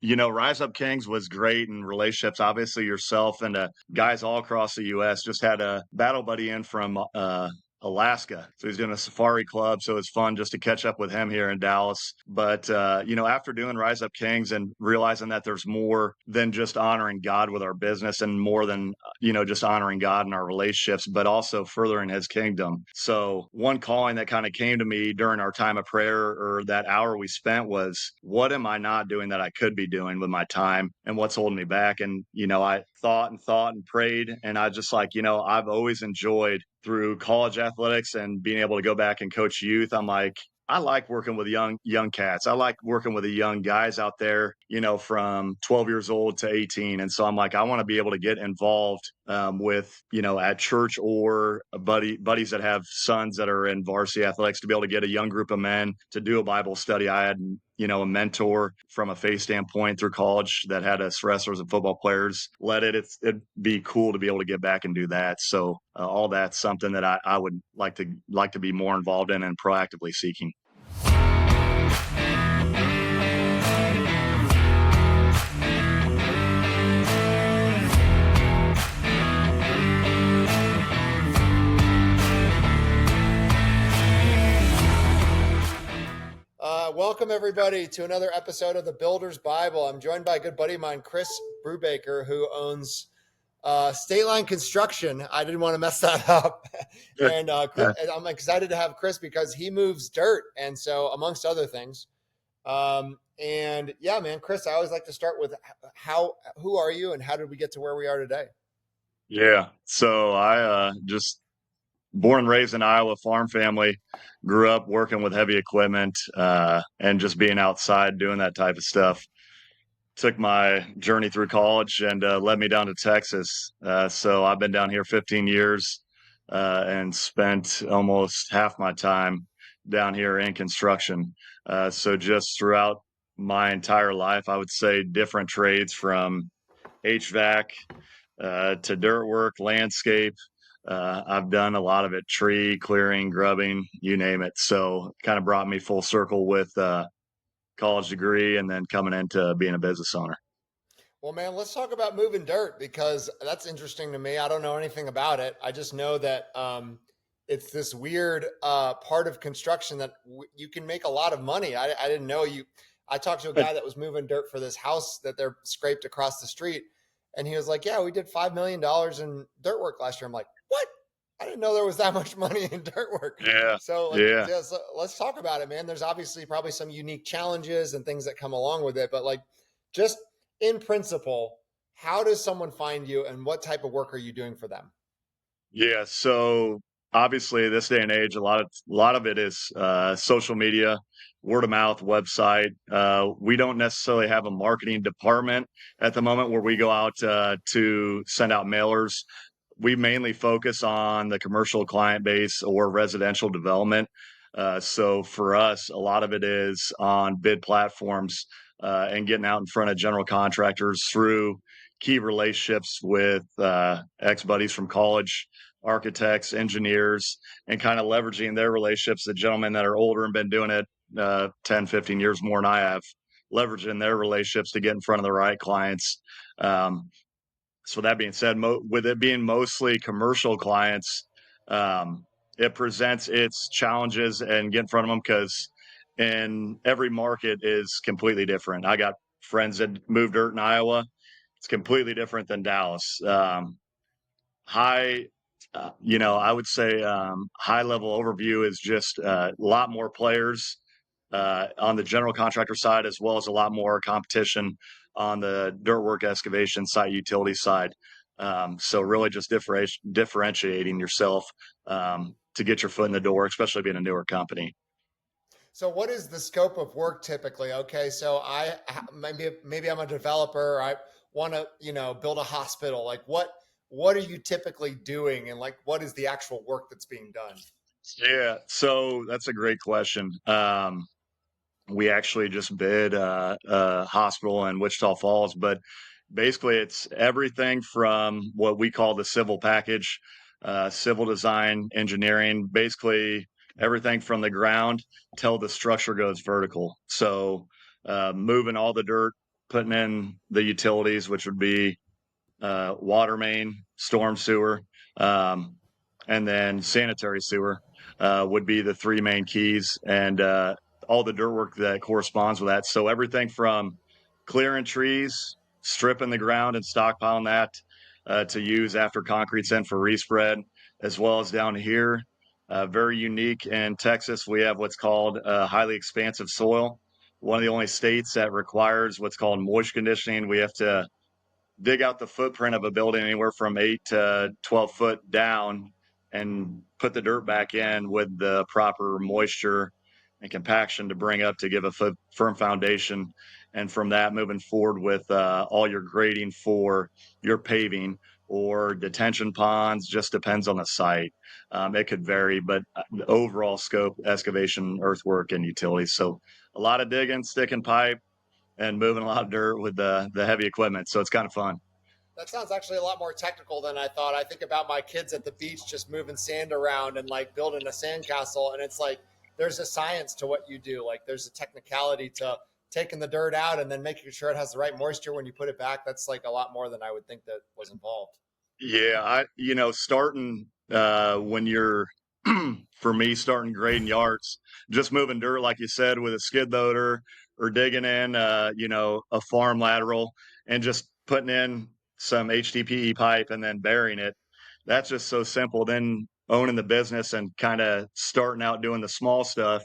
Rise Up Kings was great in relationships. Obviously, yourself and guys all across the U.S. Just had a battle buddy in from Alaska. So he's doing a safari club. So it's fun just to catch up with him here in Dallas. But, after doing Rise Up Kings and realizing that there's more than just honoring God with our business and more than, just honoring God in our relationships, but also furthering his kingdom. So one calling that kind of came to me during our time of prayer or that hour we spent was, what am I not doing that I could be doing with my time and what's holding me back? And, I thought and prayed. And I just like, I've always enjoyed through college athletics and being able to go back and coach youth. I'm like, I like working with young cats. I like working with the young guys out there, from 12 years old to 18. And so I'm like, I want to be able to get involved with, at church or buddies that have sons that are in varsity athletics to be able to get a young group of men to do a Bible study. I had, a mentor from a faith standpoint through college that had us wrestlers and football players led it. It'd be cool to be able to get back and do that. So all that's something that I would like to be more involved in and proactively seeking. Welcome, everybody, to another episode of the Builder's Bible. I'm joined by a good buddy of mine, Chris Brubaker, who owns State Line Construction. I didn't want to mess that up. And I'm excited to have Chris because he moves dirt. And so, amongst other things. And yeah, man, Chris, I always like to start with who are you and how did we get to where we are today? Yeah. So I just born and raised in Iowa, farm family, grew up working with heavy equipment and just being outside doing that type of stuff. Took my journey through college and led me down to Texas. So I've been down here 15 years and spent almost half my time down here in construction. So just throughout my entire life, I would say different trades from HVAC to dirt work, landscape. I've done a lot of it, tree clearing, grubbing, you name it. So kind of brought me full circle with college degree and then coming into being a business owner. Well, man, let's talk about moving dirt because that's interesting to me. I don't know anything about it. I just know that it's this weird part of construction that you can make a lot of money. I didn't know you. I talked to a guy that was moving dirt for this house that they're scraped across the street. And he was like, yeah, we did $5 million in dirt work last year. I'm like, what? I didn't know there was that much money in dirt work. Yeah. So Yeah. let's talk about it, man. There's obviously probably some unique challenges and things that come along with it, but just in principle, how does someone find you and what type of work are you doing for them? Yeah. So obviously this day and age, a lot of it is social media, word of mouth, website. We don't necessarily have a marketing department at the moment where we go out to send out mailers. We mainly focus on the commercial client base or residential development. So for us, a lot of it is on bid platforms and getting out in front of general contractors through key relationships with ex-buddies from college, architects, engineers, and kind of leveraging their relationships, the gentlemen that are older and been doing it 10, 15 years more than I have, leveraging their relationships to get in front of the right clients. So that being said, with it being mostly commercial clients, it presents its challenges and get in front of them because in every market is completely different. I got friends that move dirt in Iowa. It's completely different than Dallas. High, I would say high level overview is just a lot more players on the general contractor side, as well as a lot more competition on the dirt work excavation site utility side. So really just differentiating yourself to get your foot in the door, especially being a newer company. So what is the scope of work typically? Okay, so maybe I'm a developer. I want to, build a hospital. What are you typically doing and what is the actual work that's being done? Yeah, so that's a great question. We actually just bid a hospital in Wichita Falls, but basically it's everything from what we call the civil package, civil design, engineering, basically everything from the ground till the structure goes vertical. So moving all the dirt putting in the utilities, which would be water main, storm sewer, um, and then sanitary sewer would be the three main keys, and all the dirt work that corresponds with that. So everything from clearing trees, stripping the ground, and stockpiling that to use after concrete's in for respread, as well as down here. Very unique in Texas, we have what's called highly expansive soil. One of the only states that requires what's called moist conditioning. We have to dig out the footprint of a building anywhere from 8 to 12 foot down and put the dirt back in with the proper moisture and compaction to bring up to give a firm foundation. And from that, moving forward with all your grading for your paving or detention ponds, just depends on the site. It could vary, but the overall scope, excavation, earthwork, and utilities. So a lot of digging, sticking pipe, and moving a lot of dirt with the heavy equipment. So it's kind of fun. That sounds actually a lot more technical than I thought. I think about my kids at the beach just moving sand around and like building a sandcastle, and it's like there's a science to what you do. Like there's a technicality to taking the dirt out and then making sure it has the right moisture when you put it back. That's like a lot more than I would think that was involved. Yeah, starting when you're for me starting grading yards, just moving dirt like you said with a skid loader or digging in a farm lateral and just putting in some HDPE pipe and then burying it. That's just so simple. Then owning the business and kind of starting out doing the small stuff,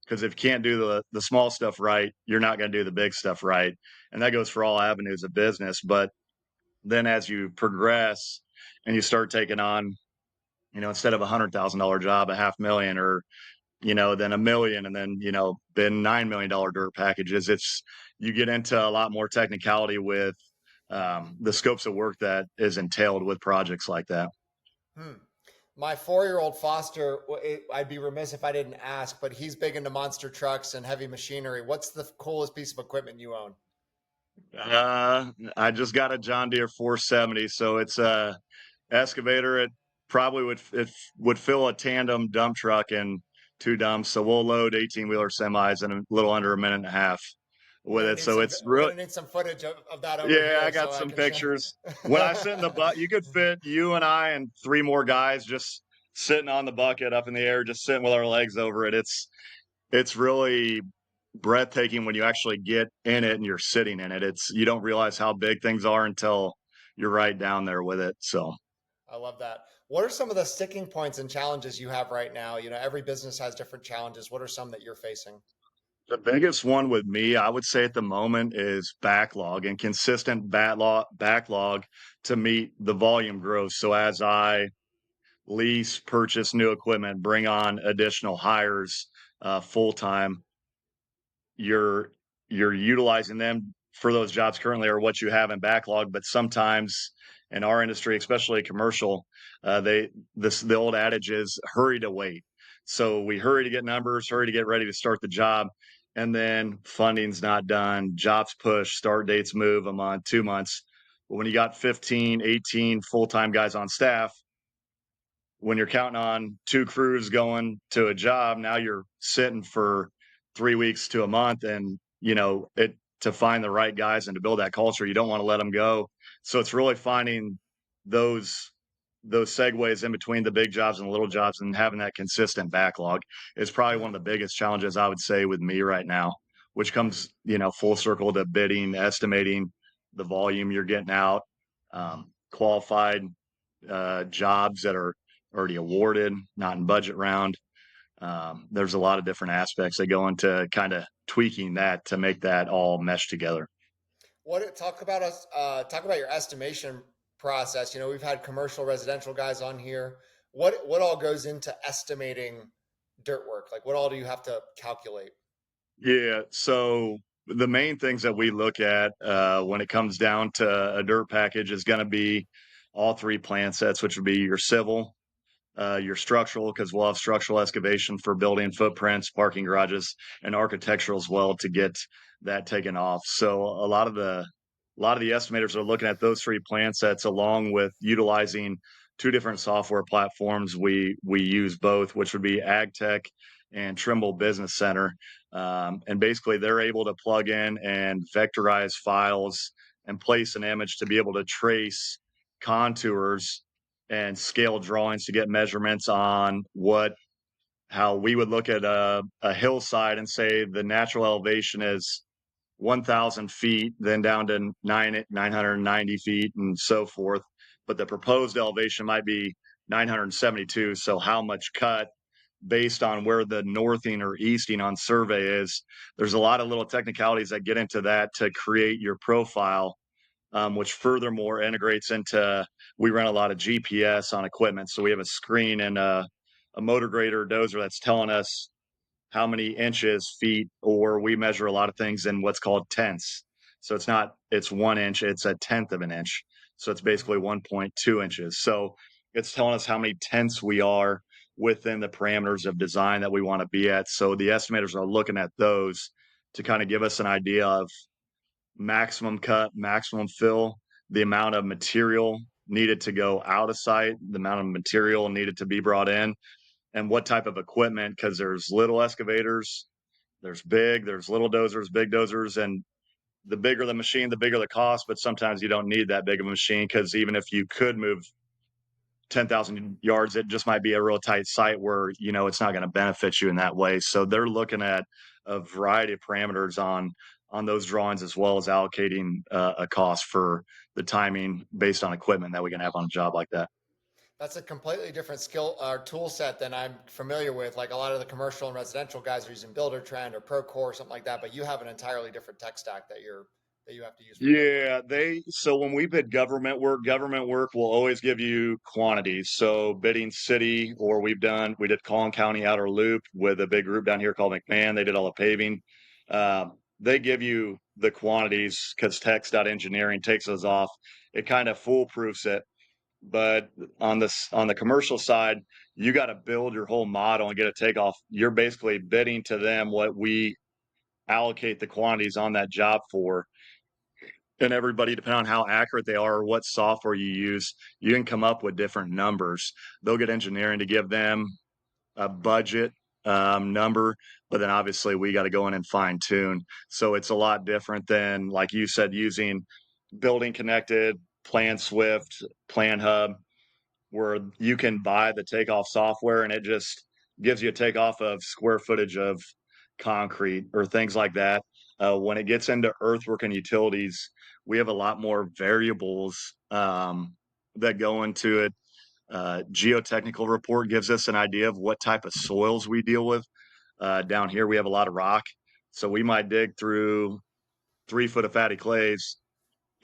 because if you can't do the small stuff right, you're not going to do the big stuff right. And that goes for all avenues of business. But then as you progress and you start taking on, instead of $100,000 job, a 500,000, or, then 1 million, and then, been $9 million dirt packages, you get into a lot more technicality with the scopes of work that is entailed with projects like that. Hmm. My 4-year-old Foster, I'd be remiss if I didn't ask, but he's big into monster trucks and heavy machinery. What's the coolest piece of equipment you own? I just got a John Deere 470, so it's a excavator. It would fill a tandem dump truck and two dumps. So we'll load 18-wheeler semis in a little under a minute and a half with it. So it's We're really, gonna need some footage of that over yeah, I here got so I some can show. pictures. When I sit in the butt, you could fit you and I and three more guys just sitting on the bucket up in the air, just sitting with our legs over it. It's really breathtaking when you actually get in it and you're sitting in it. You don't realize how big things are until you're right down there with it. So I love that. What are some of the sticking points and challenges you have right now? You know, every business has different challenges. What are some that you're facing? the biggest one with me, I would say at the moment, is backlog and consistent backlog to meet the volume growth. So as I lease, purchase new equipment, bring on additional hires full time, you're you're utilizing them for those jobs currently or what you have in backlog. But sometimes in our industry, especially commercial, the old adage is hurry to wait. So we hurry to get numbers, hurry to get ready to start the job, and then funding's not done, jobs push, start dates move a month, 2 months. But when you got 15, 18 full-time guys on staff, when you're counting on two crews going to a job, now you're sitting for 3 weeks to a month, and it to find the right guys and to build that culture, you don't want to let them go. So it's really finding those segues in between the big jobs and the little jobs and having that consistent backlog is probably one Hmm. of the biggest challenges I would say with me right now, which comes, full circle to bidding, estimating the volume you're getting out, qualified jobs that are already awarded, not in budget round. There's a lot of different aspects that go into kind of tweaking that to make that all mesh together. What talk about us? Talk about your estimation process. You know, we've had commercial, residential guys on here. What all goes into estimating dirt work? Like, what all do you have to calculate? Yeah. So the main things that we look at when it comes down to a dirt package is going to be all three plan sets, which would be your civil, your structural, because we'll have structural excavation for building footprints, parking garages, and architectural as well to get that taken off. So a lot of the estimators are looking at those three plan sets along with utilizing two different software platforms. We use both, which would be AgTech and Trimble Business Center. And basically, they're able to plug in and vectorize files and place an image to be able to trace contours and scale drawings to get measurements on how we would look at a hillside and say the natural elevation is 1,000 feet, then down to 990 feet, and so forth. But the proposed elevation might be 972. So, how much cut based on where the northing or easting on survey is? There's a lot of little technicalities that get into that to create your profile, which furthermore integrates into we run a lot of GPS on equipment. So, we have a screen and a motor grader dozer that's telling us how many inches, feet, or we measure a lot of things in what's called tenths. So it's 1 inch, it's a tenth of an inch. So it's Mhm. basically 1.2 inches. So it's telling us how many tenths we are within the parameters of design that we want to be at. So the estimators are looking at those to kind of give us an idea of maximum cut, maximum fill, the amount of material needed to go out of sight, the amount of material needed to be brought in, and what type of equipment, because there's little excavators, there's little dozers, big dozers, and the bigger the machine, the bigger the cost. But sometimes you don't need that big of a machine because even if you could move 10,000 yards, it just might be a real tight site where it's not going to benefit you in that way. So they're looking at a variety of parameters on those drawings as well as allocating a cost for the timing based on equipment that we can have on a job like that. That's a completely different skill or tool set than I'm familiar with. Like a lot of the commercial and residential guys are using Builder Trend or Procore or something like that, but you have an entirely different tech stack that you have to use for your work. Yeah, so when we bid government work will always give you quantities. So bidding city, or we did Collin County Outer Loop with a big group down here called McMahon. They did all the paving. They give you the quantities because text.engineering takes those off. It kind of foolproofs it. But on the commercial side, you got to build your whole model and get a takeoff. You're basically bidding to them what we allocate the quantities on that job for, and everybody, depending on how accurate they are or what software you use, you can come up with different numbers. They'll get engineering to give them a budget number, but then obviously we got to go in and fine tune. So it's a lot different than, like you said, using Building Connected, Plan Swift, Plan Hub, where you can buy the takeoff software and it just gives you a takeoff of square footage of concrete or things like that. When it gets into earthwork and utilities, we have a lot more variables that go into it. Geotechnical report gives us an idea of what type of soils we deal with. Down here, we have a lot of rock. So we might dig through 3 foot of fatty clays,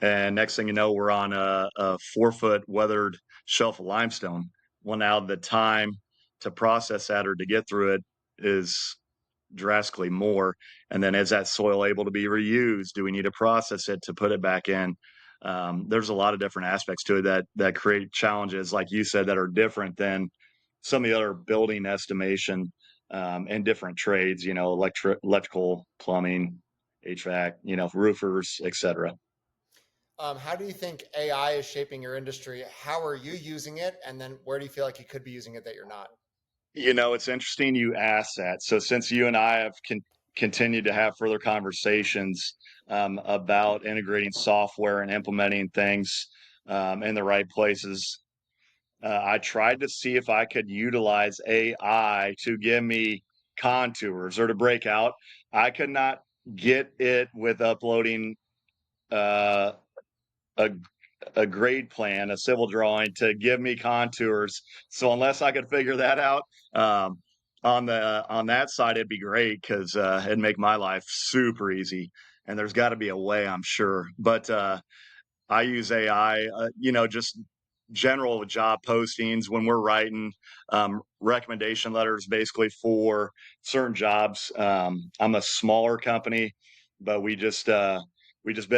and next thing you know, we're on a 4 foot weathered shelf of limestone. Well, now the time to process that or to get through it is drastically more. And then is that soil able to be reused? Do we need to process it to put it back in? There's a lot of different aspects to it that create challenges, like you said, that are different than some of the other building estimation and different trades. Electrical, plumbing, HVAC, roofers, etc. How do you think AI is shaping your industry? How are you using it? And then where do you feel like you could be using it that you're not? It's interesting you asked that. So since you and I have continued to have further conversations about integrating software and implementing things in the right places, I tried to see if I could utilize AI to give me contours or to break out. I could not get it with uploading uh, a grade plan, a civil drawing to give me contours. So unless I could figure that out, um, on that side, it'd be great because it'd make my life super easy. And there's got to be a way, I'm sure. But I use AI, just general job postings when we're writing recommendation letters basically for certain jobs. I'm a smaller company, but we just bid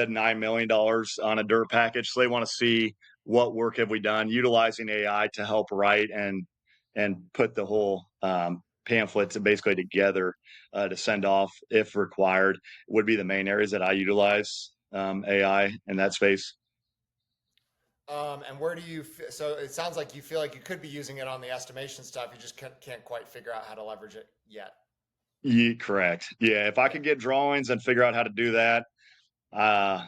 $9 million on a dirt package. So they want to see what work have we done utilizing AI to help write and put the whole pamphlet to basically together to send off if required. Would be the main areas that I utilize AI in that space. And where do you? So it sounds like you feel like you could be using it on the estimation stuff. You just can't quite figure out how to leverage it yet. Correct. Yeah, if I Yeah. could get drawings and figure out how to do that, uh,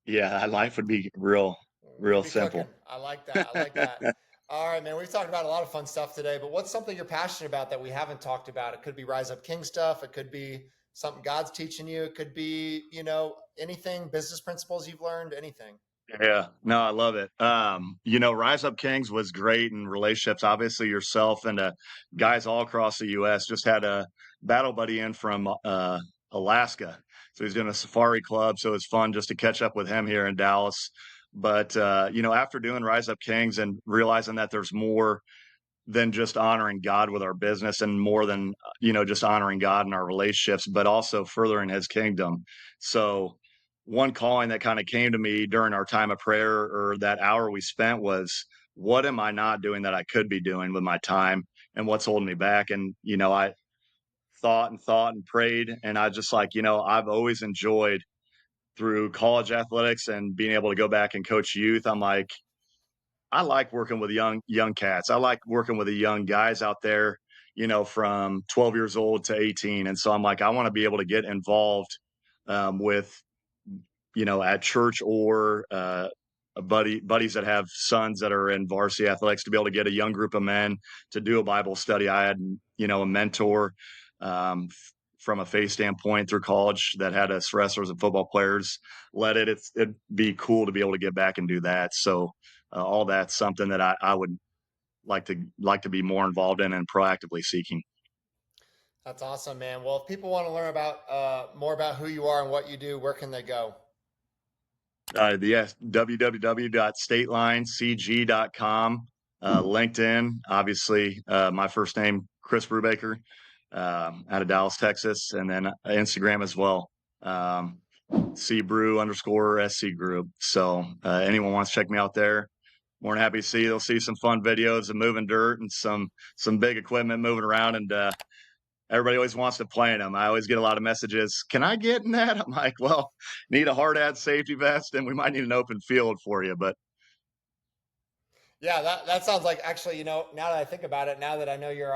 yeah, life would be real We'd be cooking. simple. I like that. I like that. All right, man. We've talked about a lot of fun stuff today, but what's something you're passionate about that we haven't talked about? It could be Rise Up King stuff. It could be something God's teaching you. It could be, anything, business principles you've learned, anything. Yeah, no, I love it. Rise Up Kings was great in relationships. Obviously, yourself and guys all across the U.S. just had a battle buddy in from Alaska, so he's doing a safari club. So it's fun just to catch up with him here in Dallas. But after doing Rise Up Kings and realizing that there's more than just honoring God with our business and more than, just honoring God in our relationships, but also furthering his kingdom. So one calling that kind of came to me during our time of prayer or that hour we spent was, what am I not doing that I could be doing with my time and what's holding me back? And, I thought and prayed. And I just like, I've always enjoyed through college athletics and being able to go back and coach youth. I'm like, I like working with young cats. I like working with the young guys out there, from 12 years old to 18. And so I'm like, I want to be able to get involved with, at church or buddies that have sons that are in varsity athletics to be able to get a young group of men to do a Bible study. I had, a mentor from a faith standpoint through college that had us wrestlers and football players led it. It'd be cool to be able to get back and do that. So all that's something that I would like to be more involved in and proactively seeking. That's awesome, man. Well, if people want to learn about more about who you are and what you do, where can they go? Yes, www.statelinecg.com, LinkedIn, obviously, my first name, Chris Brubaker, out of Dallas, Texas, and then Instagram as well. CBrew_SC group. So anyone wants to check me out there, more than happy to see. They'll see some fun videos of moving dirt and some big equipment moving around, and everybody always wants to play in them. I always get a lot of messages. Can I get in that? I'm like, well, need a hard hat safety vest, and we might need an open field for you. But Yeah, that sounds like actually, now that I think about it, now that I know you're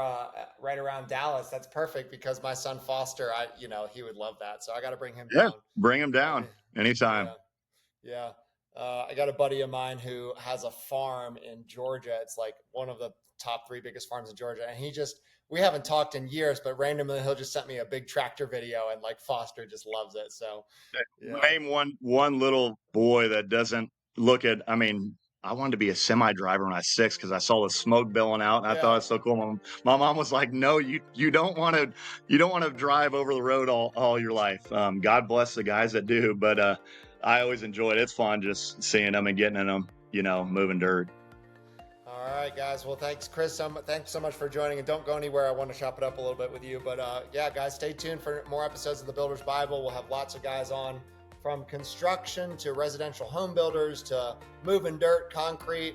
right around Dallas, that's perfect because my son Foster, he would love that. So I got to bring him yeah, down. bring them That'd down be, anytime. yeah, yeah. I got a buddy of mine who has a farm in Georgia. It's like one of the top three biggest farms in Georgia. And we haven't talked in years, but randomly he'll just send me a big tractor video and like Foster just loves it. So, yeah. Name one little boy that doesn't look at. I mean, I wanted to be a semi driver when I was 6 because I saw the smoke billowing out, and I thought Yeah. it's so cool. My mom was like, "No, you don't want to drive over the road all your life." God bless the guys that do, but I always enjoy it. It's fun just seeing them and getting in them, moving dirt. All right, guys. Well, thanks, Chris. Thanks so much for joining. And don't go anywhere. I want to chop it up a little bit with you. But yeah, guys, stay tuned for more episodes of the Builder's Bible. We'll have lots of guys on from construction to residential home builders to moving dirt, concrete,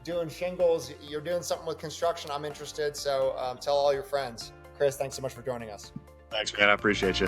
doing shingles. You're doing something with construction. I'm interested. So tell all your friends. Chris, thanks so much for joining us. Thanks, man. I appreciate you.